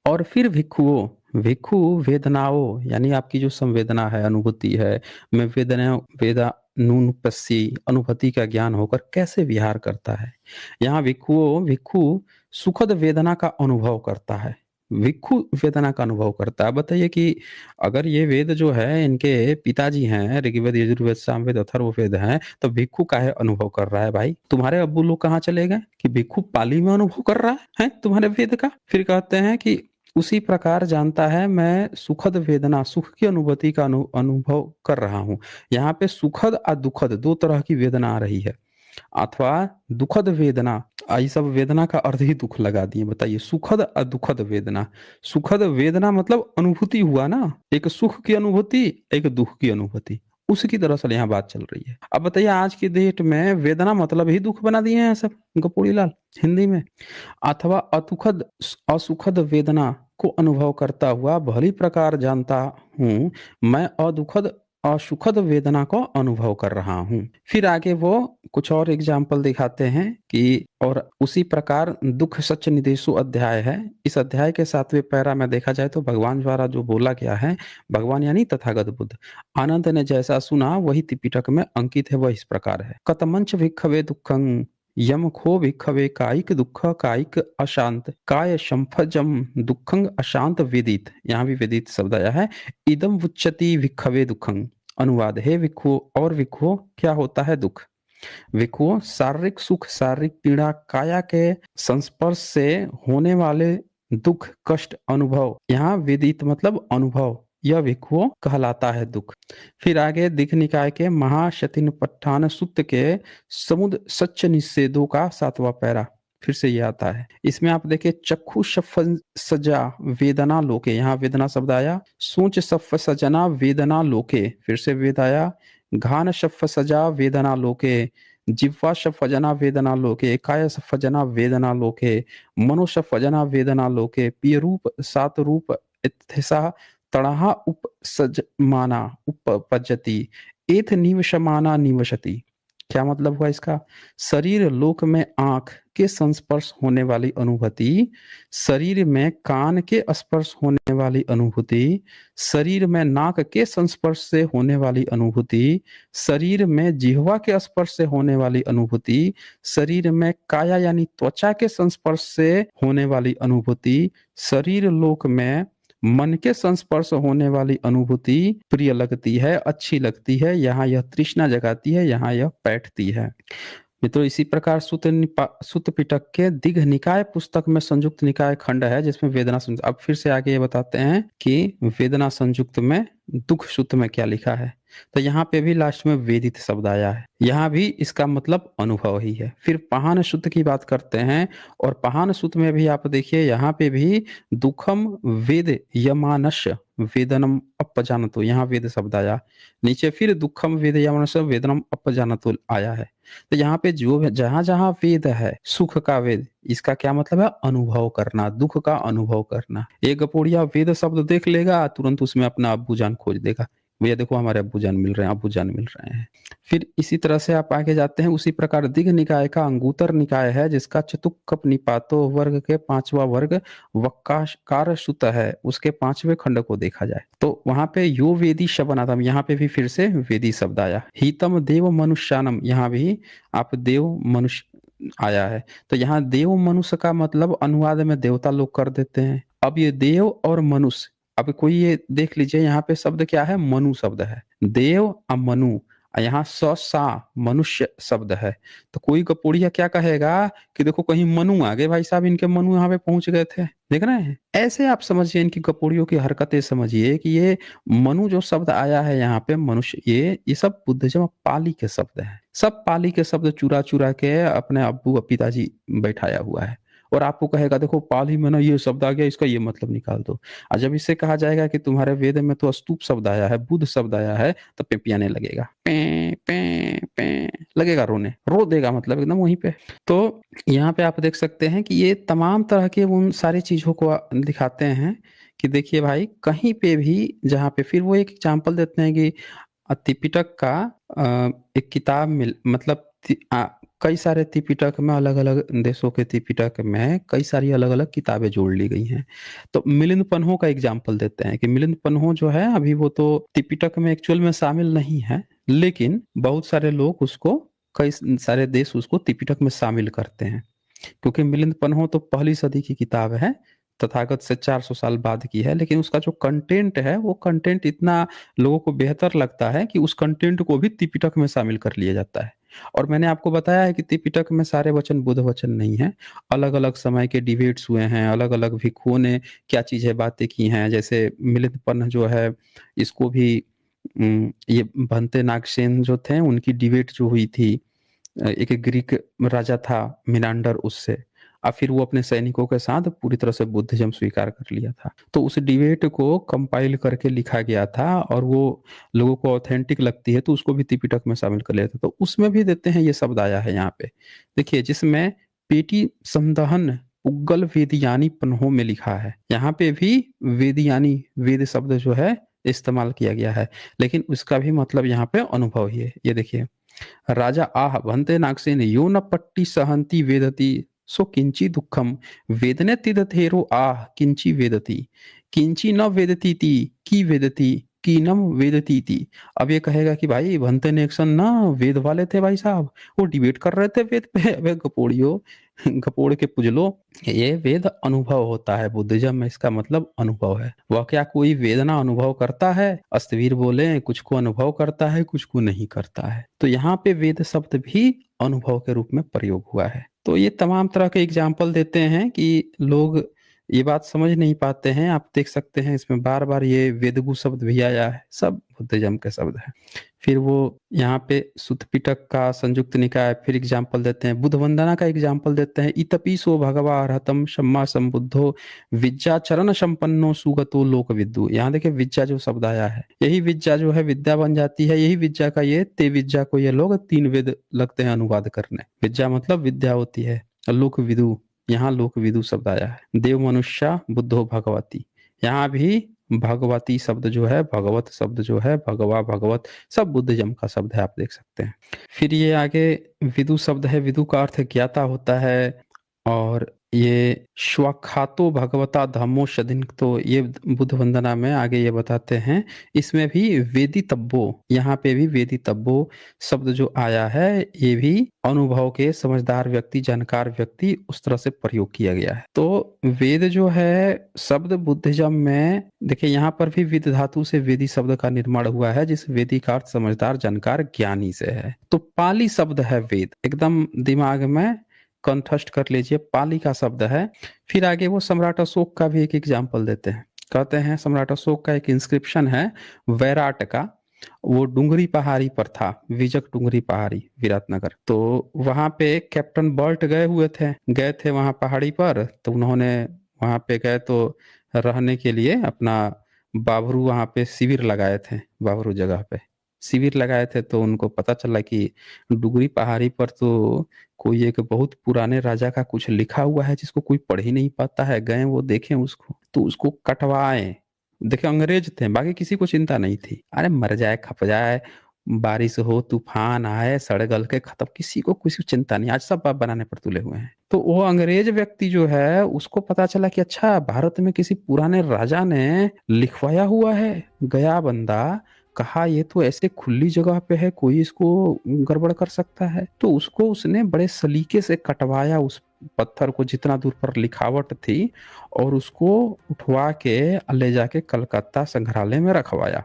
और फिर भिक्षुओं, भिक्षु वेदनाओं यानी आपकी जो संवेदना है, अनुभूति है, मैं वेदना वेदा नूनपस्सी अनुभूति का ज्ञान होकर कैसे विहार करता है। यहाँ भिक्षुओं, भिक्षु सुखद वेदना का अनुभव करता है, भिक्षु वेदना का अनुभव करता है। बताइए कि अगर ये वेद जो है इनके पिताजी हैं, ऋग्वेद यजुर्वेद सामवेद अथर्ववेद हैं, तो भिक्षु काहे अनुभव कर रहा है भाई। तुम्हारे अब्बू लोग कहाँ चले गए कि भिक्षु पाली में अनुभव कर रहा है तुम्हारे वेद का। फिर कहते हैं कि उसी प्रकार जानता है मैं सुखद वेदना, सुख की अनुभूति का अनुभव कर रहा हूँ। यहाँ पे सुखद और दुखद दो तरह की वेदना आ रही है, अथवा दुखद वेदना, ये सब वेदना का अर्थ ही दुख लगा दिए। बताइए सुखद और दुखद वेदना, सुखद वेदना मतलब अनुभूति हुआ ना, एक सुख की अनुभूति, एक दुख की अनुभूति, उसी की दरअसल यहाँ बात चल रही है। अब बताइए आज की डेट में वेदना मतलब ही दुख बना दिए हैं सब गपोड़ी लाल हिंदी में। अथवा अतुखद असुखद वेदना को अनुभव करता हुआ भली प्रकार जानता हूँ मैं अदुखद असुखद वेदना को अनुभव कर रहा हूँ। फिर आगे वो कुछ और एग्जाम्पल दिखाते हैं कि और उसी प्रकार दुख सच निदेशो अध्याय है। इस अध्याय के 7वें पैरा में देखा जाए तो भगवान द्वारा जो बोला गया है, भगवान यानी तथागत बुद्ध, आनंद ने जैसा सुना वही त्रिपिटक में अंकित है, वह इस प्रकार है। कतमंच भिक्खवे दुखं यम खो भिक्खवे कायिक दुख कायिक अशांत काय संफजम दुखंग अशांत वेदित। यहाँ भी वेदित शब्द आया है। इदम वुच्यति भिक्खवे दुखंग। अनुवाद है भिक्षु और भिक्षु क्या होता है दुख। भिक्षु शारीरिक सुख, शारीरिक पीड़ा, काया के संस्पर्श से होने वाले दुख कष्ट अनुभव, यहाँ वेदित मतलब अनुभव, यह भिक्षु कहलाता है दुख। फिर आगे दिघ निकाय के महाशतिन पट्ठान सूत्र के समुद्र सच्च निषेधों का 7वां पैरा। फिर से ये आता है। इसमें आप देखिए चक्षु सजा वेदना लोके, यहाँ वेदना शब्द आया। सूंच सफ सजना वेदना लोके, फिर से वेद आया। घान शफ सजा वेदना लोके, जिह्वा शफजना वेदना लोके, काय शफजना वेदना लोके, मनो शफजना वेदना लोके, पिय रूप सात रूप इत्थिसा तड़हा उपसजमाना उपपज्जति, एथ निवशमाना निवशति। क्या मतलब हुआ इसका? शरीर लोक में आंख के संस्पर्श होने वाली अनुभूति, शरीर में कान के स्पर्श होने वाली अनुभूति, शरीर में नाक के संस्पर्श से होने वाली अनुभूति, शरीर में जिह्वा के स्पर्श से होने वाली अनुभूति, शरीर में काया यानी त्वचा के संस्पर्श से होने वाली अनुभूति, शरीर लोक में मन के संस्पर्श होने वाली अनुभूति प्रिय लगती है, अच्छी लगती है, यहाँ यह तृष्णा जगाती है, यहाँ यह बैठती है। मित्रों, इसी प्रकार सूत्र पिटक के दिघ निकाय पुस्तक में संयुक्त निकाय खंड है जिसमें वेदना संयुक्त। अब फिर से आगे ये बताते हैं कि वेदना संयुक्त में दुख सूत्र में क्या लिखा है। तो यहाँ पे भी लास्ट में वेदित शब्द आया है, यहाँ भी इसका मतलब अनुभव ही है। फिर पहान सूत्र की बात करते हैं, और पहान सूत्र में भी आप देखिए यहाँ पे भी दुखम वेद यमानश वेदनम अपजानतो, यहाँ वेद शब्द आया। नीचे फिर दुखम वेद यमानश वेदनम अपजानतो आया है। तो यहाँ पे जो जहां जहां वेद है, सुख का वेद, इसका क्या मतलब है? अनुभव करना, दुख का अनुभव करना। एक गपोड़िया वेद शब्द देख लेगा, तुरंत उसमें अपना अब्बू जान खोज देगा, भैया देखो हमारे अब्बू जान मिल रहे हैं, अब्बू जान मिल रहे हैं। फिर इसी तरह से आप आगे जाते हैं, उसी प्रकार दिघ निकाय का अंगूतर निकाय है जिसका चतुक्कप निपातो वर्ग के 5वां वर्ग वक्कार सुत है, उसके 5वें खंड को देखा जाए तो वहां पे यो वेदी शब्द आता है। यहाँ पे भी फिर से वेदी शब्द आया। हितम देव मनुष्यानम, यहाँ भी आप देव मनुष्य आया है। तो यहाँ देव मनुष्य का मतलब अनुवाद में देवता लोग कर देते हैं। अब ये देव और मनुष्य, अब कोई ये देख लीजिए, यहाँ पे शब्द क्या है? मनु शब्द है। देव और मनु, यहाँ सा मनुष्य शब्द है। तो कोई कपोड़िया क्या कहेगा कि देखो कहीं मनु आ गए भाई साहब, इनके मनु यहाँ पे पहुंच गए थे, देख रहे हैं। ऐसे आप समझिए, इनकी कपोड़ियों की हरकतें समझिए कि ये मनु जो शब्द आया है यहाँ पे मनुष्य, ये सब बुद्धिज्म पाली के शब्द है। सब पाली के शब्द चुरा चुरा के अपने अब्बू पिताजी बैठाया हुआ है, और आपको कहेगा देखो पाली में ना ये शब्द आ गया, इसका ये मतलब निकाल दो। और जब इससे कहा जाएगा कि तुम्हारे वेद में तो स्तूप शब्द आया है, बुद्ध शब्द आया है, तो पिपियाने लगेगा, पे पे पे लगेगा, रोने रो देगा, मतलब एकदम वहीं पे। तो यहाँ पे आप देख सकते हैं कि ये तमाम तरह के उन सारी चीजों को दिखाते हैं कि देखिए भाई, कहीं पे भी जहाँ पे, फिर वो एक एग्जाम्पल देते हैं कि त्रिपिटक का एक किताब मतलब कई सारे त्रिपिटक में, अलग अलग देशों के त्रिपिटक में कई सारी अलग अलग किताबें जोड़ ली गई हैं। तो मिलिंद पन्हो का एग्जाम्पल देते हैं कि मिलिंद पन्हो जो है अभी वो तो त्रिपिटक में एक्चुअल में शामिल नहीं है, लेकिन बहुत सारे लोग उसको, कई सारे देश उसको त्रिपिटक में शामिल करते हैं, क्योंकि मिलिंद पन्हो तो पहली सदी की किताब है, तथागत से 400 साल बाद की है, लेकिन उसका जो कंटेंट है वो कंटेंट इतना लोगों को बेहतर लगता है कि उस कंटेंट को भी त्रिपिटक में शामिल कर लिया जाता है। और मैंने आपको बताया है कि त्रिपिटक में सारे वचन बुद्ध वचन नहीं है, अलग अलग समय के डिबेट्स हुए हैं, अलग अलग भिक्षुओं ने क्या चीजें बातें की हैं। जैसे मिलिंद पन्ह जो है, इसको भी ये भंते नागसेन जो थे, उनकी डिबेट जो हुई थी, एक ग्रीक राजा था मिनांडर, उससे, और फिर वो अपने सैनिकों के साथ पूरी तरह से बुद्धिज्म स्वीकार कर लिया था। तो उस डिबेट को कंपाइल करके लिखा गया था, और वो लोगों को ऑथेंटिक लगती है तो उसको भी त्रिपिटक में शामिल कर लिया था। तो उसमें भी देते हैं, ये शब्द आया है यहाँ पे, देखिए, जिसमें पेटी संदहन उग्गल वेदियानी पन्हों में लिखा है, यहाँ पे भी वेदियानी, वेद शब्द जो है इस्तेमाल किया गया है, लेकिन उसका भी मतलब यहाँ पे अनुभव ही है। ये देखिए, राजा आह भंते नागसेन यो न पट्टी सहंती वेदती सो किंची दुखम वेदने तिदथेरो आह किंची वेदती किंची न वेदती ती की वेदती कीनम वेदती थी। अब ये कहेगा कि भाई भंते नेक्सन ना वेद वाले थे भाई साहब, वो डिबेट कर रहे थे वेद पे। अबे गपोड़ियो, गपोड़ के पुजलो, ये वेद अनुभव होता है बुद्धिज्म में, इसका मतलब अनुभव है। वह क्या कोई वेदना अनुभव करता है? अस्तवीर बोले, कुछ को अनुभव करता है, कुछ को नहीं करता है। तो यहाँ पे वेद शब्द भी अनुभव के रूप में प्रयोग हुआ है। तो ये तमाम तरह के एग्जाम्पल देते हैं कि लोग ये बात समझ नहीं पाते हैं। आप देख सकते हैं इसमें बार-बार ये वेदगु शब्द भी आया है, सब बुद्धिज़्म के शब्द हैं। फिर वो यहाँ पे सुत्त पिटक का संयुक्त निकाय फिर एग्ज़ाम्पल देते हैं, बुद्ध वंदना का एग्ज़ाम्पल देते हैं, इतपीसो भगवा अर्हतं सम्मा संबुद्धो विद्याचरण संपन्नो सुगतो लोकविद्दु। यहाँ देखिए विद्या जो शब्द आया है, यही विद्या जो है विद्या बन जाती है, यही विद्या का ये ते विद्या को ये लोग 3 वेद लगते हैं अनुवाद करने। विद्या मतलब विद्या होती है, लोकविदु, यहाँ लोकविदु शब्द आया है। देव मनुष्य बुद्धो भगवती, यहाँ भी भगवती शब्द जो है, भगवत शब्द जो है, भगवा भगवत सब बुद्धिज्म का शब्द है, आप देख सकते हैं। फिर ये आगे विदु शब्द है, विदु का अर्थ ज्ञाता होता है। और ये श्वाखातो भगवता धम्मो शदिन, तो ये बुद्ध वंदना में आगे ये बताते हैं, इसमें भी वेदितब्बो, यहाँ पे भी वेदितब्बो शब्द जो आया है, ये भी अनुभव के समझदार व्यक्ति, जानकार व्यक्ति, उस तरह से प्रयोग किया गया है। तो वेद जो है शब्द बुद्धिज्म में देखिए, यहाँ पर भी विद धातु से वेदी शब्द का निर्माण हुआ है, जिस वेदी का अर्थ समझदार, जानकार, ज्ञानी से है। तो पाली शब्द है वेद, एकदम दिमाग में कंठस्थ कर लीजिए, पाली का शब्द है। फिर आगे वो सम्राट अशोक का भी एक एग्जाम्पल देते हैं, कहते हैं सम्राट अशोक का एक इंस्क्रिप्शन है वैराट का, वो डुंगरी पहाड़ी पर था, विजक डुंगरी पहाड़ी, विराटनगर। तो वहां पे कैप्टन बर्ट गए थे वहां पहाड़ी पर। तो उन्होंने वहां पे गए तो रहने के लिए अपना बाबरू वहां पे शिविर लगाए थे, बाबरू जगह पे शिविर लगाए थे। तो उनको पता चला कि डुगरी पहाड़ी पर तो कोई एक बहुत पुराने राजा का कुछ लिखा हुआ है, जिसको कोई पढ़ ही नहीं पाता है। गए वो देखें उसको, तो उसको कटवाए। देखे अंग्रेज थे, बाकी किसी को चिंता नहीं थी। अरे मर जाए, खप जाए, बारिश हो, तूफान आए, सड़ गल के खत्म, किसी को किसी चिंता नहीं। आज सब बाप बनाने पर तुले हुए हैं। तो वो अंग्रेज व्यक्ति जो है, उसको पता चला कि अच्छा, भारत में किसी पुराने राजा ने लिखवाया हुआ है। गया बंदा, कहा ये तो ऐसे खुली जगह पे है, कोई इसको गड़बड़ कर सकता है। तो उसको उसने बड़े सलीके से कटवाया, उस पत्थर को जितना दूर पर लिखावट थी, और उसको उठवा के ले जाके कलकत्ता संग्रहालय में रखवाया,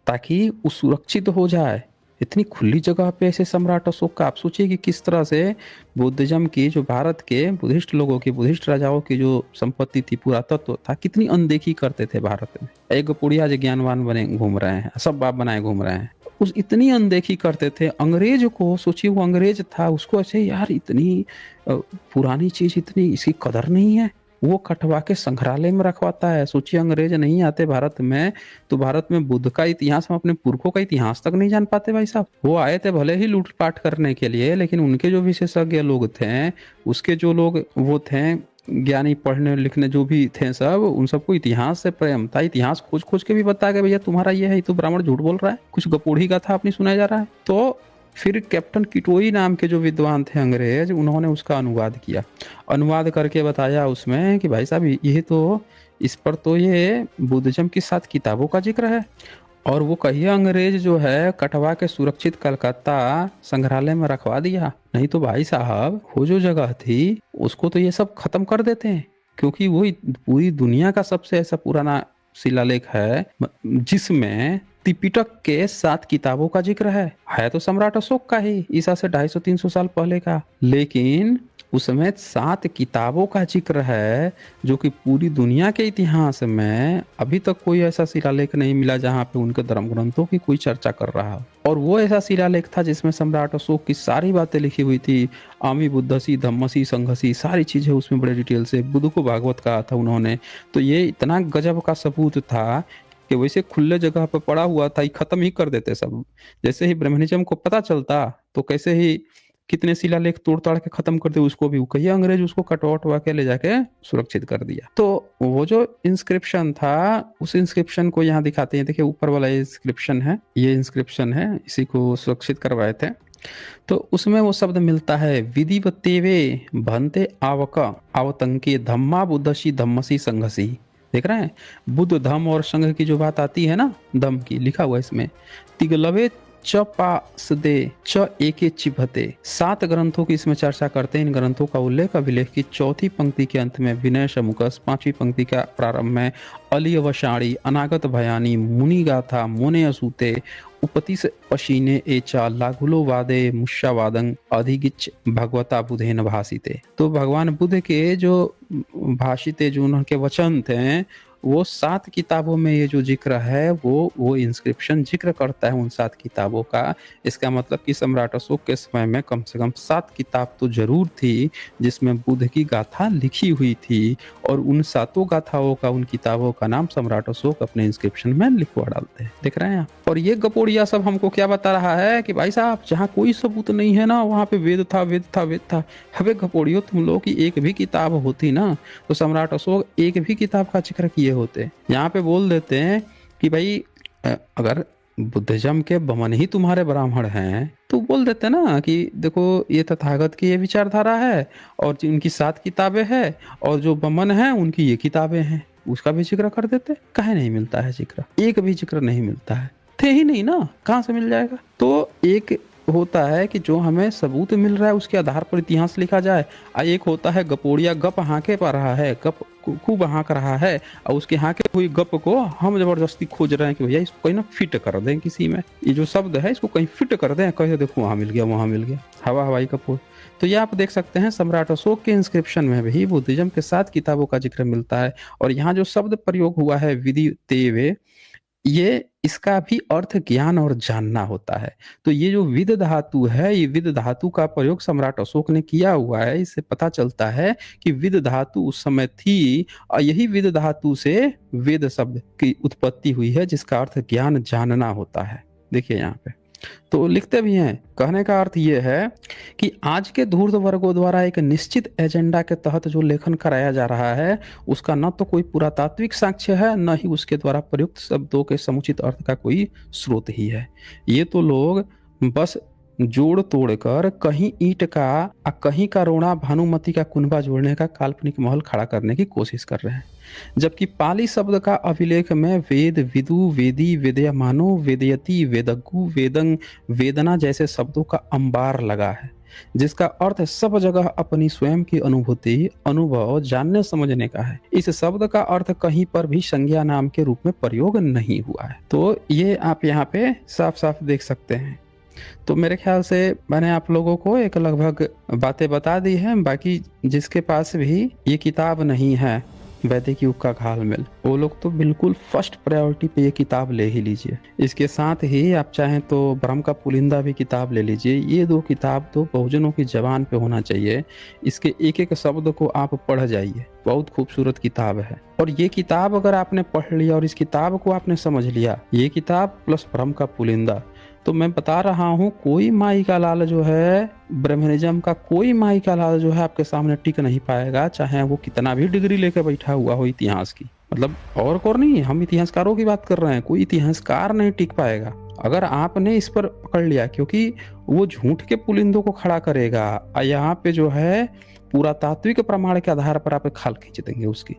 ताकि वो सुरक्षित हो जाए। इतनी खुली जगह पे ऐसे सम्राट अशोक का, आप सोचिए कि किस तरह से बुद्धिज्म की, जो भारत के बुद्धिस्ट लोगों की, बुद्धिस्ट राजाओं की जो संपत्ति थी, पुरातत्व था, कितनी अनदेखी करते थे भारत में। एक पुड़िया जो ज्ञानवान बने घूम रहे हैं, सब बाप बनाए घूम रहे हैं, उस इतनी अनदेखी करते थे। अंग्रेज को सोचिए, वो अंग्रेज था, उसको ऐसे यार इतनी पुरानी चीज, इतनी इसकी कदर नहीं है, वो कटवा के संग्रहालय में रखवाता है। सोचिए अंग्रेज नहीं आते भारत में, तो भारत में बुद्ध का इतिहास, हम अपने पुरखों का इतिहास तक नहीं जान पाते भाई साहब। वो आए थे भले ही लूटपाट करने के लिए, लेकिन उनके जो विशेषज्ञ लोग थे, उसके जो लोग वो थे ज्ञानी, पढ़ने लिखने जो भी थे सब, उन सबको इतिहास से प्रेम था। इतिहास खोज खोज के भी बता के भैया तुम्हारा ये है, ये तो ब्राह्मण झूठ बोल रहा है, कुछ गपोढ़ी का था अपनी सुनाया जा रहा है। तो फिर कैप्टन किटोई नाम के जो विद्वान थे अंग्रेज, उन्होंने उसका अनुवाद किया। अनुवाद करके बताया उसमें कि भाई साहब ये तो, इस पर तो ये बुद्धिज्म की 7 किताबों का जिक्र है। और वो कहिए अंग्रेज जो है कटवा के सुरक्षित कलकत्ता संग्रहालय में रखवा दिया, नहीं तो भाई साहब वो जो जगह थी उसको तो ये सब खत्म कर देते हैं। क्योंकि वो पूरी दुनिया का सबसे ऐसा पुराना शिलालेख है जिसमें त्रिपिटक के 7 किताबों का जिक्र है तो सम्राट अशोक का ही, ईसा से 250-300 साल पहले का, लेकिन उसमें 7 किताबों का जिक्र है, जो कि पूरी दुनिया के इतिहास में अभी तक कोई ऐसा शिलालेख नहीं मिला जहां पे उनके धर्म ग्रंथों की कोई चर्चा कर रहा हो। और वो ऐसा शिलालेख था जिसमें सम्राट अशोक की सारी बातें लिखी हुई थी, आमी बुद्धसी धम्मसी संघसी, सारी चीजें उसमें बड़े डिटेल से, बुद्ध को भागवत कहा था उन्होंने। तो ये इतना गजब का सबूत था कि वैसे खुले जगह पर पड़ा हुआ था, खत्म ही कर देते सब। जैसे ही ब्रह्मनिज्म को पता चलता तो कैसे ही कितने शिलालेख तोड़ ताड़ के खत्म कर दे, उसको भी कहिए अंग्रेज उसको कटवा के ले जाके सुरक्षित कर दिया। तो वो जो इंस्क्रिप्शन था, उस इंस्क्रिप्शन को यहाँ दिखाते हैं, देखिए ऊपर वाला इंस्क्रिप्शन है, ये इंस्क्रिप्शन है, इसी को सुरक्षित करवाए थे। तो उसमें वो शब्द मिलता है, विधिवतेवे भंते आवक आवतंके धम्मा बुद्धसी धम्मसी संघसी। देख रहे हैं, बुद्ध धम्म और संघ की जो बात आती है ना, धम्म की लिखा हुआ इसमें, तिगलवे च पास दे च एके चिभते। 7 ग्रंथों की इसमें चर्चा करते हैं। इन ग्रंथों का उल्लेख अभिलेख की चौथी पंक्ति के अंत में विनय समुकस, 5वीं पंक्ति का प्रारंभ में अलियवशाणी, अनागत भयानी, मुनि गाथा, मोने असूते, उपतिस पशीने एचा, लागुलो वादे मुष्यावादं अधिगिच भगवता बुधेन भाषिते। तो भगवान बुद्ध के जो भाषिते, जो उनके वचन थे, वो 7 किताबों में ये जो जिक्र है वो इंस्क्रिप्शन जिक्र करता है उन 7 किताबों का। इसका मतलब कि सम्राट अशोक के समय में कम से कम 7 किताब तो जरूर थी जिसमें बुद्ध की गाथा लिखी हुई थी, और उन 7 गाथाओं का, उन किताबों का नाम सम्राट अशोक अपने इंस्क्रिप्शन में लिखवा डालते हैं। देख रहे हैं आप। और ये गपोड़िया सब हमको क्या बता रहा है कि भाई साहब जहाँ कोई सबूत नहीं है ना, वहाँ पे वेद था वेद था वेद था। हमें गपोड़ियों, तुम लोग की एक भी किताब होती ना तो सम्राट अशोक एक भी किताब का जिक्र किए होते। यहाँ पे बोल देते हैं कि भाई अगर बुद्धिज्म के बमन ही तुम्हारे ब्राह्मण हैं तो बोल देते ना कि देखो ये तथागत की ये विचारधारा है और उनकी 7 किताबें हैं, और जो बमन है उनकी ये किताबें हैं, उसका भी जिक्र कर देते। काहे नहीं मिलता है जिक्र? एक भी जिक्र नहीं मिलता है। थे ही नहीं ना, कहाँ से मिल जाएगा? तो एक होता है कि जो हमें सबूत मिल रहा है उसके आधार पर इतिहास लिखा जाए, और एक होता है गपोड़िया गप हाँके पा रहा है, गप खूब हाँक रहा है, और उसके हाँके हुई गप को हम जबरदस्ती खोज रहे हैं कि भैया इसको कहीं ना फिट कर दें किसी में, ये जो शब्द है इसको कहीं फिट कर दें, कहीं देखो वहां मिल गया वहां मिल गया, हवा हवाई कपूर। तो ये आप देख सकते हैं सम्राट अशोक के इंस्क्रिप्शन में भी बुद्धिज्म के 7 किताबों का जिक्र मिलता है। और यहाँ जो शब्द प्रयोग हुआ है विधि तेवे, ये इसका भी अर्थ ज्ञान और जानना होता है। तो ये जो विद धातु है, ये विद धातु का प्रयोग सम्राट अशोक ने किया हुआ है। इससे पता चलता है कि विद धातु उस समय थी, और यही विद धातु से वेद शब्द की उत्पत्ति हुई है, जिसका अर्थ ज्ञान जानना होता है। देखिए यहाँ पे तो लिखते भी हैं, कहने का अर्थ ये है कि आज के धूर्त वर्गों द्वारा एक निश्चित एजेंडा के तहत जो लेखन कराया जा रहा है उसका न तो कोई पुरातात्विक साक्ष्य है, न ही उसके द्वारा प्रयुक्त शब्दों के समुचित अर्थ का कोई स्रोत ही है। ये तो लोग बस जोड़ तोड़ कर कहीं ईंट का और कहीं का रोड़ा भानुमति का कुनबा जोड़ने का काल्पनिक महल खड़ा करने की कोशिश कर रहे हैं, जबकि पाली शब्द का अभिलेख में वेद, विदु, वेदी, वेदयमानो, वेदयति, वेदज्ञु, वेदंग, वेदना जैसे शब्दों का अंबार लगा है, जिसका अर्थ सब जगह अपनी स्वयं की अनुभूति, अनुभव, जानने समझने का है। इस शब्द का अर्थ कहीं पर भी संज्ञा नाम के रूप में प्रयोग नहीं हुआ है। तो ये आप यहाँ पे साफ साफ देख सकते हैं। तो मेरे ख्याल से मैंने आप लोगों को एक लगभग बातें बता दी हैं। बाकी जिसके पास भी ये किताब नहीं है वैदिक युग का घालमेल, वो लोग तो बिल्कुल फर्स्ट प्रायोरिटी पे ये किताब ले ही लीजिए। इसके साथ ही आप चाहें तो ब्रह्म का पुलिंदा भी किताब ले लीजिए। ये 2 किताब तो बहुजनों की जबान पे होना चाहिए। इसके एक एक शब्द को आप पढ़ जाइए, बहुत खूबसूरत किताब है। और ये किताब अगर आपने पढ़ लिया और इस किताब को आपने समझ लिया, ये किताब प्लस ब्रह्म का पुलिंदा, तो मैं बता रहा हूँ कोई माई का लाल जो है, ब्रह्मनिज्म का कोई माई का लाल जो है आपके सामने टिक नहीं पाएगा, चाहे वो कितना भी डिग्री लेकर बैठा हुआ हो इतिहास की। मतलब और नहीं, हम इतिहासकारों की बात कर रहे हैं, कोई इतिहासकार नहीं टिक पाएगा अगर आपने इस पर पकड़ लिया, क्योंकि वो झूठ के पुलिंदों को खड़ा करेगा और यहाँ पे जो है पुरातात्विक प्रमाण के आधार पर आप खाल खींच देंगे उसकी।